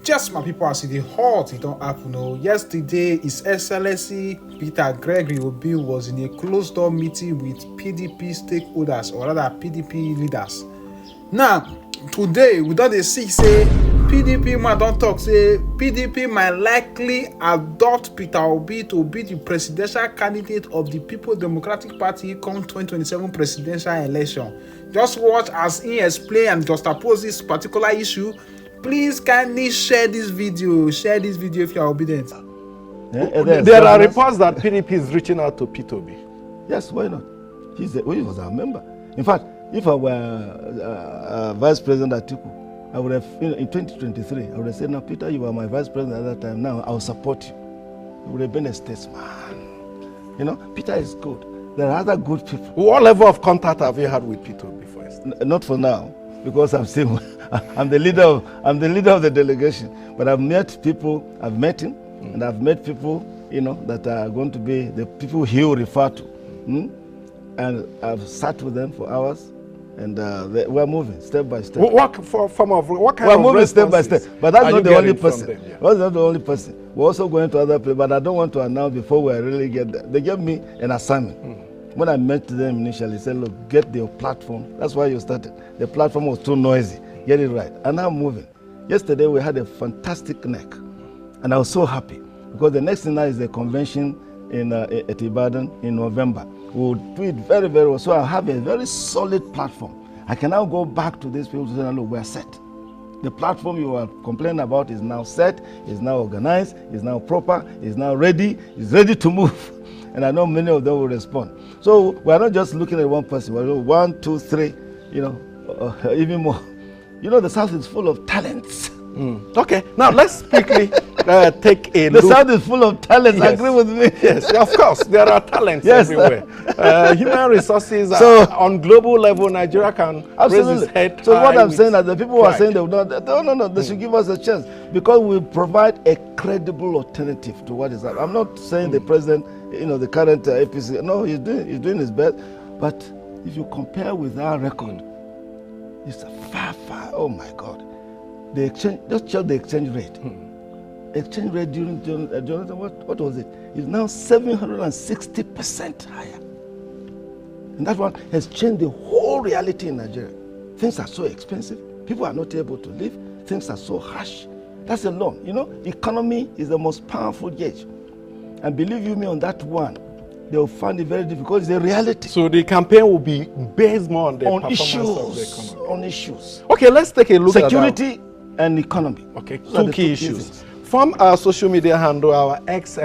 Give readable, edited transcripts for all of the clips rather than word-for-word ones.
Just my people, as it hot, it don't happen. No. Yesterday, His Excellency Peter Gregory Obi was in a closed-door meeting with PDP stakeholders, or rather PDP leaders. Now, today, we don't see say PDP man don't talk say PDP might likely adopt Peter Obi to be the presidential candidate of the People's Democratic Party come 2027 presidential election. Just watch as he explain and just oppose this particular issue. Please kindly share this video. Share this video if you are obedient. There are reports that PDP is reaching out to Peter Obi. Yes, why not? He was our member. In fact, if I were Vice President Atiku, I would have, in 2023, I would have said, "Now, Peter, you were my Vice President at that time. Now, I'll support you." He would have been a statesman. Peter is good. There are other good people. What level of contact have you had with Peter Obi, for instance? Not for now, because I'm still, I'm the leader of the delegation. But I've met people. I've met him, and I've met people, that are going to be the people he will refer to. And I've sat with them for hours, and we're moving step by step. What kind we're of moving step by step, but that's not the only person. Them, yeah. That's not the only person. We're also going to other places, but I don't want to announce before we really get there. They gave me an assignment. When I met them initially, said, "Look, get your platform." That's why you started. The platform was too noisy. Get it right. And I'm moving. Yesterday we had a fantastic neck, and I was so happy because the next thing now is the convention at Ibadan in November. We'll do it very, very well. So I have a very solid platform. I can now go back to these people to say, "Look, we're set. The platform you were complaining about is now set, is now organized, is now proper, is now ready, is ready to move." And I know many of them will respond. So we're not just looking at one person. We're 1, 2, 3, even more. The South is full of talents. Okay, now let's quickly take a look. The South South is full of talents. Yes. Agree with me? Yes, of course. There are talents everywhere. Human resources on global level, Nigeria can raise its head. So what I'm saying is the people who are saying they will not, no, they should give us a chance because we provide a credible alternative to what is happening. I'm not saying the president, the current APC, no, he's doing his best. But if you compare with our record, it's far, oh my God. The exchange, just check the exchange rate. Exchange rate during Jonathan, what was it? It's now 760% higher. And that one has changed the whole reality in Nigeria. Things are so expensive. People are not able to live. Things are so harsh. That's alone. Economy is the most powerful gauge. And believe you me, on that one, they will find it very difficult. It's a reality. So the campaign will be based more on the performance of the economy. On issues. Okay, let's take a look at security and economy. Okay, two key issues. From our social media handle, our X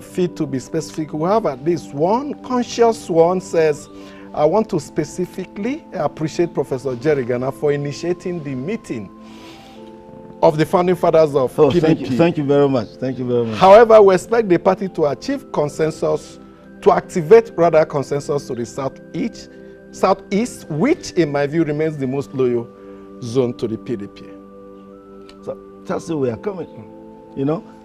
feed to be specific, we have at least one conscious one says, "I want to specifically appreciate Professor Jerry Gana for initiating the meeting of the founding fathers of PDP. Thank you very much. Thank you very much. However, we expect the party to achieve consensus, to activate rather consensus to the southeast, which in my view remains the most loyal zone to the PDP." So that's where we are coming.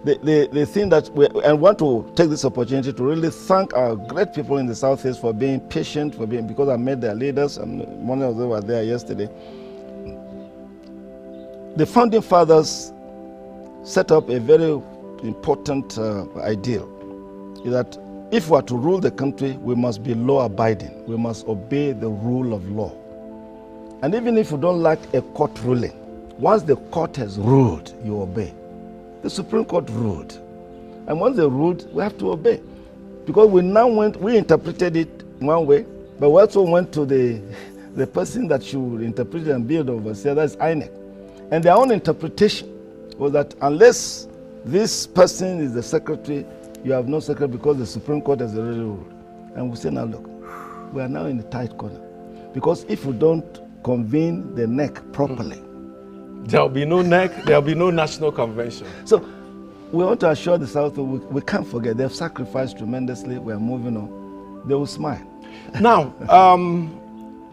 They think that and want to take this opportunity to really thank our great people in the Southeast for being patient, because I met their leaders, and one of them were there yesterday. The founding fathers set up a very important ideal, that if we are to rule the country, we must be law-abiding. We must obey the rule of law. And even if you don't like a court ruling, once the court has ruled, you obey. The Supreme Court ruled. And once they ruled, we have to obey. Because we interpreted it one way, but we also went to the person that should interpret it and be the overseer, that's INEC. And their own interpretation was that unless this person is the secretary, you have no secretary because the Supreme Court has already ruled. And we say, now look, we are now in a tight corner. Because if we don't convene the NEC properly, there'll be no NEC, there'll be no national convention. So we want to assure the South, we can't forget, they've sacrificed tremendously, we're moving on. They will smile. Now,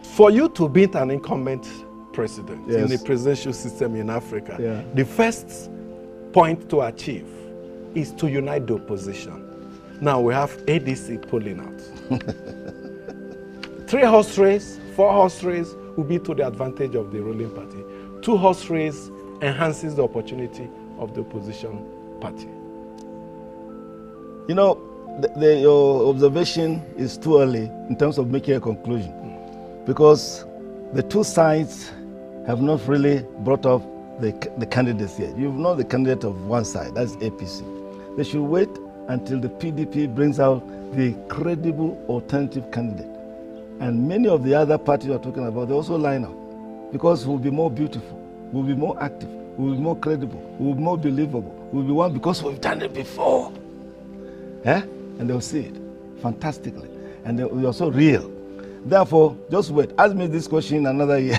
for you to beat an incumbent president in the presidential system in Africa, the first point to achieve is to unite the opposition. Now we have ADC pulling out. 3-horse race, 4-horse race will be to the advantage of the ruling party. 2-horse race enhances the opportunity of the opposition party. You know, your observation is too early in terms of making a conclusion, because the two sides have not really brought up the candidates yet. You've known the candidate of one side, that's APC. They should wait until the PDP brings out the credible alternative candidate. And many of the other parties you are talking about, they also line up, because we'll be more beautiful, we'll be more active, we'll be more credible, we'll be more believable, we'll be one because we've done it before. And they'll see it fantastically. And they'll be also real. Therefore, just wait. Ask me this question in another year.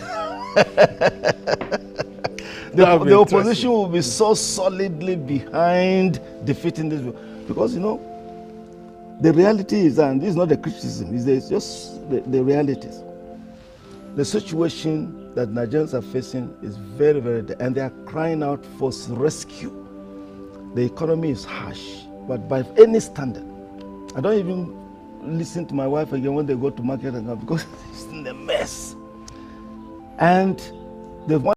The opposition will be so solidly behind defeating this. Because, you know, the reality is, and this is not a criticism, it's just the realities. The situation that Nigerians are facing is very, very, and they are crying out for rescue. The economy is harsh, but by any standard. I don't even listen to my wife again when they go to market and because it's in a mess. And they've